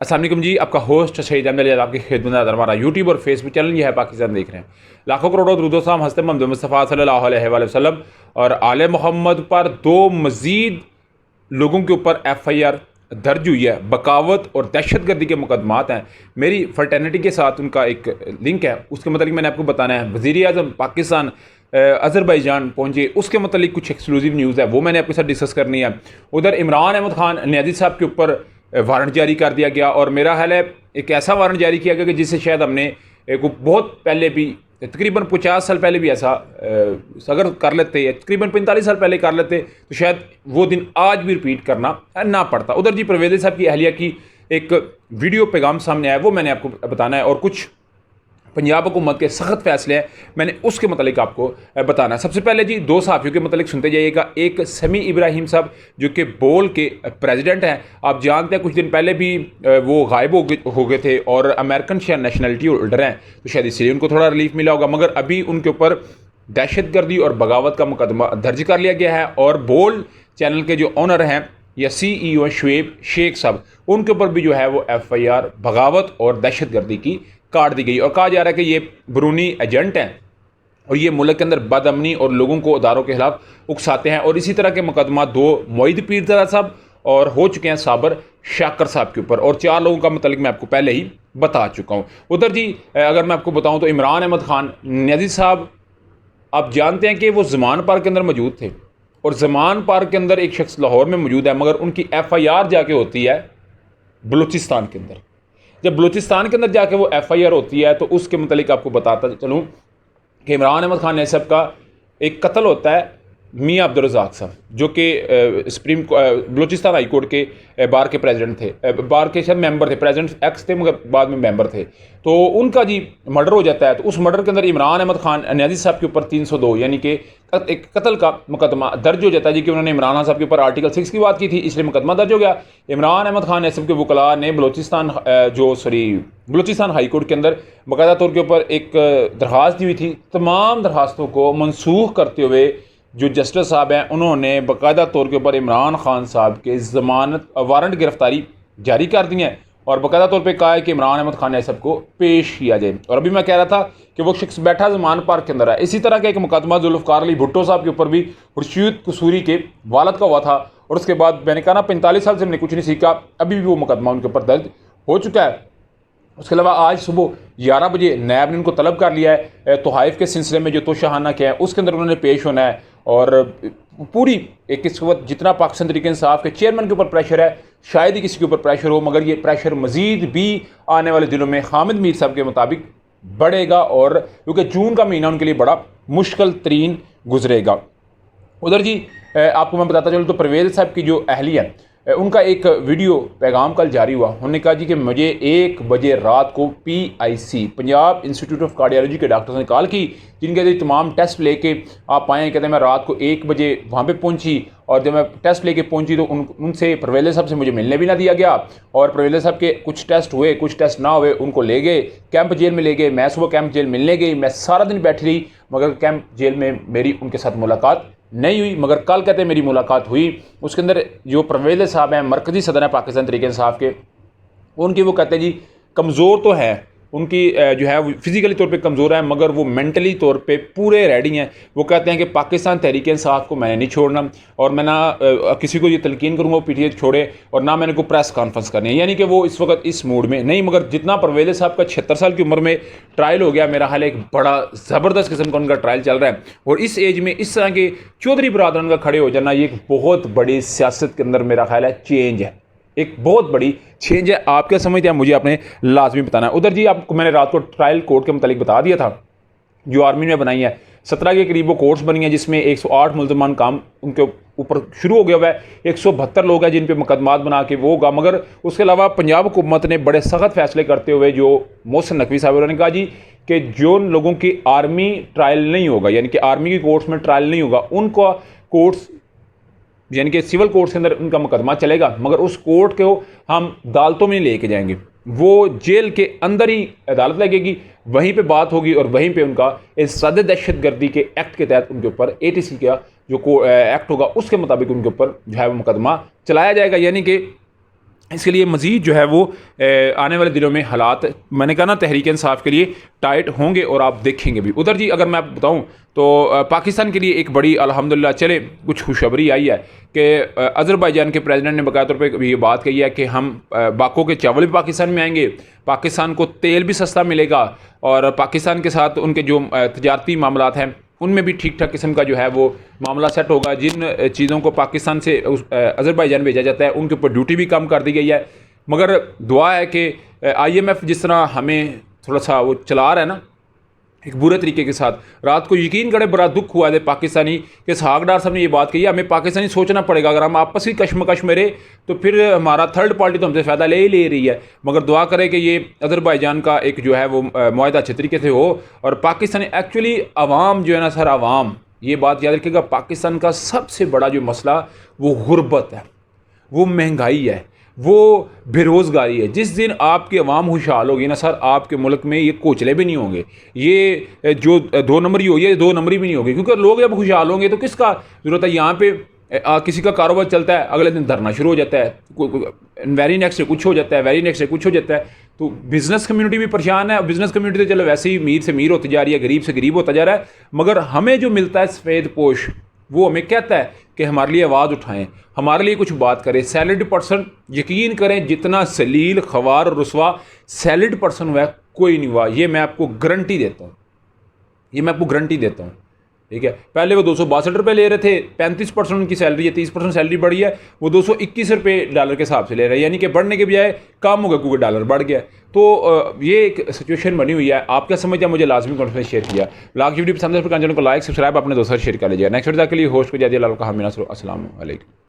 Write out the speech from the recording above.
अस्सलाम वालेकुम जी, आपका होस्ट शहीद अहमद आपकी खिदमत में हमारा यूट्यूब और फेसबुक चैनल ये है पाकिस्तान देख रहे हैं। लाखों करोड़ों दुरूद सलाम हज़रत मोहम्मद मुस्तफ़ा सल्लल्लाहु अलैहि वसल्लम और आले मोहम्मद पर दो मज़ीद लोगों के ऊपर FIR दर्ज हुई है। बगावत और दहशतगर्दी के मुकदमात हैं। मेरी फर्टर्निटी के साथ उनका एक लिंक है, उसके मतलब मैंने आपको बताना है। वज़ीर आज़म पाकिस्तान अज़रबैजान पहुँचे, उसके मतलब कुछ एक्सक्लूसिव न्यूज़ है, वो मैंने आपके साथ डिस्कस करनी है। उधर इमरान अहमद खान नियाज़ी साहब के ऊपर वारंट जारी कर दिया गया और मेरा ख्याल है एक ऐसा वारंट जारी किया गया कि जिससे शायद हमने एक बहुत पहले भी तकरीबन 50 साल पहले भी ऐसा अगर कर लेते या तकरीबन 45 साल पहले कर लेते तो शायद वो दिन आज भी रिपीट करना ना पड़ता। उधर जी परवेज़ साहब की अहलिया की एक वीडियो पैगाम सामने आया, वो मैंने आपको बताना है और कुछ पंजाब हुकूमत के सख्त फैसले हैं, मैंने उसके मतलब आपको बताना है। सबसे पहले जी दो सहाफ़ियों के मतलब सुनते जाइएगा। एक समी इब्राहिम साहब जो कि बोल के प्रेसिडेंट हैं, आप जानते हैं कुछ दिन पहले भी वो गायब हो गए थे और अमेरिकन शायद नेशनलिटी होल्डर हैं, तो शायद इसलिए उनको थोड़ा रिलीफ मिला होगा। मगर अभी उनके ऊपर दहशतगर्दी और बगावत का मुकदमा दर्ज कर लिया गया है और बोल चैनल के जो ऑनर हैं या CEO शुएब शेख साहब, उनके ऊपर भी जो है वो FIR बगावत और दहशतगर्दी की काट दी गई और कहा जा रहा है कि ये बरूनी एजेंट हैं और ये मुल्क के अंदर बदअमनी और लोगों को अदारों के खिलाफ उकसाते हैं। और इसी तरह के मुकदमा दो मोईद पीरज़ादा साहब और हो चुके हैं साबर शाकर साहब के ऊपर, और 4 लोगों का मतलब मैं आपको पहले ही बता चुका हूँ। उधर जी अगर मैं आपको बताऊँ तो इमरान अहमद खान नियाज़ी साहब, आप जानते हैं कि वो ज़मान पार्क के अंदर मौजूद थे और ज़मान पार्क के अंदर एक शख्स लाहौर में मौजूद है, मगर उनकी FIR जाके होती है बलूचिस्तान के अंदर। जब बलूचिस्तान के अंदर जाके वो FIR होती है तो उसके मतलब आपको बताता चलूँ कि इमरान अहमद खान साहब का एक कत्ल होता है मियाँ अब्दुल रज़ाक साहब, जो कि सुप्रीम बलूचिस्तान हाई कोर्ट के बार के प्रेसिडेंट थे, बार के शायद मेंबर थे, प्रेसिडेंट एक्स थे मगर बाद में मेंबर थे। तो उनका जी मर्डर हो जाता है, तो उस मर्डर के अंदर इमरान अहमद खान नियाज़ी साहब के ऊपर 302 यानी कि एक कत्ल का मुकदमा दर्ज हो जाता है जी, कि उन्होंने इमरान खान साहब के ऊपर आर्टिकल 6 की बात की थी, इसलिए मुकदमा दर्ज हो गया। इमरान अहमद खान साहब के वकला ने बलूचिस्तान हाई कोर्ट के अंदर बाकायदा तौर के ऊपर एक दरख्वास्त दी हुई थी। तमाम दरख्वास्तों को मनसूख करते हुए जो जस्टिस साहब हैं उन्होंने बाकायदा तौर के ऊपर इमरान खान साहब के ज़मानत वारंट गिरफ्तारी जारी कर दी हैं और बाकायदा तौर पे कहा है कि इमरान अहमद खान साहब को पेश किया जाए। और अभी मैं कह रहा था कि वो शख्स बैठा ज़मान पार्क के अंदर है। इसी तरह का एक मुकदमा जुल्फ़िकार अली भुट्टो साहब के ऊपर भी खुर्शीद कसूरी के वालद का हुआ था और उसके बाद मैंने कहा ना 45 साल से हमने कुछ नहीं सीखा, अभी भी वो मुकदमा उनके ऊपर दर्ज हो चुका है। उसके अलावा आज सुबह 11 बजे नैब ने उनको तलब कर लिया है तोहाइफ के सिलसिले में जो तोशाहाना किया है उसके अंदर उन्होंने पेश होना है। और पूरी एक इस वक्त जितना पाकिस्तान तहरीक इंसाफ के चेयरमैन के ऊपर प्रेशर है, शायद ही किसी के ऊपर प्रेशर हो, मगर ये प्रेशर मज़ीद भी आने वाले दिनों में हामिद मीर साहब के मुताबिक बढ़ेगा और क्योंकि जून का महीना उनके लिए बड़ा मुश्किल तरीन गुजरेगा। उधर जी आपको मैं बताता चलूँ तो परवेज़ साहब की जो अहलिया है उनका एक वीडियो पैगाम कल जारी हुआ। उन्होंने कहा जी कि मुझे 1 बजे रात को PIC Punjab institute of cardiology के डॉक्टर्स ने कॉल की, जिनके तमाम टेस्ट लेके आप आए। कहते हैं मैं रात को 1 बजे वहाँ पे पहुँची और जब मैं टेस्ट लेके पहुँची तो उनसे परवेज़ साहब से मुझे मिलने भी ना दिया गया और परवेज़ साहब के कुछ टेस्ट हुए, कुछ टेस्ट ना हुए, उनको ले गए कैंप जेल में ले गए। मैं सुबह कैंप जेल मिलने गई, मैं सारा दिन बैठी रही मगर कैंप जेल में मेरी उनके साथ मुलाकात नहीं हुई। मगर कल कहते हैं मेरी मुलाकात हुई। उसके अंदर जो परवेज़ साहब हैं मरकज़ी सदर हैं पाकिस्तान तहरीक इंसाफ के, उनकी वो कहते हैं जी कमज़ोर तो हैं, उनकी जो है वो फिज़िकली तौर पे कमज़ोर है मगर वो मेंटली तौर पे पूरे रेडी हैं। वो कहते हैं कि पाकिस्तान तहरीक इंसाफ को मैंने नहीं छोड़ना और मैं ना किसी को ये तलकीन करूँगा वो PTI छोड़े और ना मैंने को प्रेस कॉन्फ्रेंस करनी है, यानी कि वो इस वक्त इस मूड में नहीं। मगर जितना परवेज़ साहब का 76 साल की उम्र में ट्रायल हो गया, मेरा हाल एक बड़ा ज़बरदस्त किस्म का उनका ट्रायल चल रहा है और इस एज में इस तरह के चौधरी बरादरान का खड़े हो जाना ये एक बहुत बड़ी सियासत के अंदर मेरा ख्याल है चेंज है, एक बहुत बड़ी चेंज है। आप क्या समझते हैं मुझे आपने लाजमी बताना है। उधर जी आपको मैंने रात को ट्रायल कोर्ट के मतलब बता दिया था जो आर्मी ने बनाई है, 17 के करीब वो कोर्ट्स बनी है जिसमें 108 मुल्ज़मान काम उनके ऊपर शुरू हो गया हुआ है। 172 लोग हैं जिन पे मुकदमात बना के वो होगा। मगर उसके अलावा पंजाब हुकूमत ने बड़े सख्त फैसले करते हुए जो मोहसिन नकवी साहब उन्होंने कहा जी कि जो लोगों की आर्मी ट्रायल नहीं होगा यानी कि आर्मी की कोर्ट्स में ट्रायल नहीं होगा उनका कोर्ट्स यानी कि सिविल कोर्ट के अंदर उनका मुकदमा चलेगा, मगर उस कोर्ट को हम अदालतों में लेके जाएंगे, वो जेल के अंदर ही अदालत लगेगी, वहीं पे बात होगी और वहीं पे उनका इस सद दहशतगर्दी के एक्ट के तहत उनके ऊपर ATC का जो एक्ट होगा उसके मुताबिक उनके ऊपर जो है वो मुकदमा चलाया जाएगा। यानी कि इसके लिए मज़ीद जो है वो आने वाले दिनों में हालात, मैंने कहा ना, तहरीक इंसाफ के लिए टाइट होंगे और आप देखेंगे भी। उधर जी अगर मैं आपको बताऊं तो पाकिस्तान के लिए एक बड़ी अल्हम्दुलिल्लाह चले कुछ खुशखबरी आई है कि अज़रबैजान के प्रेसिडेंट ने बाकायदा तौर पर ये बात कही है कि हम बाको के चावल भी पाकिस्तान में आएंगे, पाकिस्तान को तेल भी सस्ता मिलेगा और पाकिस्तान के साथ उनके जो तजारती मामलात हैं उनमें भी ठीक ठाक किस्म का जो है वो मामला सेट होगा। जिन चीज़ों को पाकिस्तान से अज़रबैजान भेजा जाता है उनके ऊपर ड्यूटी भी कम कर दी गई है। मगर दुआ है कि IMF जिस तरह हमें थोड़ा सा वो चला रहा है ना एक बुरे तरीके के साथ, रात को यकीन करें बड़ा दुख हुआ है पाकिस्तानी कि इसहाक डार साहब ने ये बात कही है, हमें पाकिस्तानी सोचना पड़ेगा। अगर हम आपस की कश्मकश में रहे तो फिर हमारा थर्ड पार्टी तो हमसे फ़ायदा ले ही ले रही है। मगर दुआ करें कि ये अज़रबैजान का एक जो है वो मुआहदा अच्छे तरीके से हो और पाकिस्तानी एक्चुअली अवाम जो है ना सर, अवाम ये बात याद रखिएगा, पाकिस्तान का सबसे बड़ा जो मसला वो गुर्बत है, वो महंगाई है, वो बेरोज़गारी है। जिस दिन आपकी अवाम खुशहाल होगी ना सर, आपके मुल्क में ये कोचले भी नहीं होंगे, ये जो 2 नंबरी होगी ये 2 नंबरी भी नहीं होगी। क्योंकि लोग जब खुशहाल होंगे तो किसका ज़रूरत है। यहाँ पे किसी का कारोबार चलता है, अगले दिन धरना शुरू हो जाता है, वेरी नेक्स्ट से कुछ हो जाता है, वेरी नेक्स्ट से कुछ हो जाता है। तो बिज़नेस कम्युनिटी भी परेशान है। बिज़नेस कम्युनिटी तो चलो वैसे ही अमीर से अमीर होती जा रही है, गरीब से गरीब होता जा रहा है। मगर हमें जो मिलता है सफ़ेद पोश, वो हमें कहता है कि हमारे लिए आवाज़ उठाएं, हमारे लिए कुछ बात करें। सैलरीड पर्सन, यकीन करें जितना सलील ख़वार और रुसवा सैलरीड पर्सन हुआ है कोई नहीं हुआ, ये मैं आपको गारंटी देता हूँ, ये मैं आपको गारंटी देता हूँ। ठीक है, पहले वो 262 रुपये ले रहे थे, 35% उनकी सैलरी है, 30% सैलरी बढ़ी है, वो 221 रुपये डॉलर के हिसाब से ले रहे हैं, यानी कि बढ़ने के बजाय कम हो गया क्योंकि डॉलर बढ़ गया। तो ये एक सिचुएशन बनी हुई है। आप क्या समझते हैं, मुझे लाजमी कमेंट में शेयर किया। ब्लॉग वीडियो पसंद है तो चैनल को लाइक सब्सक्राइब अपने दोस्तों से शेयर कर लीजिए। नेक्स्ट वीडियो के लिए होस्ट को जादिया लाल का हमीना। अस्सलाम वालेकुम।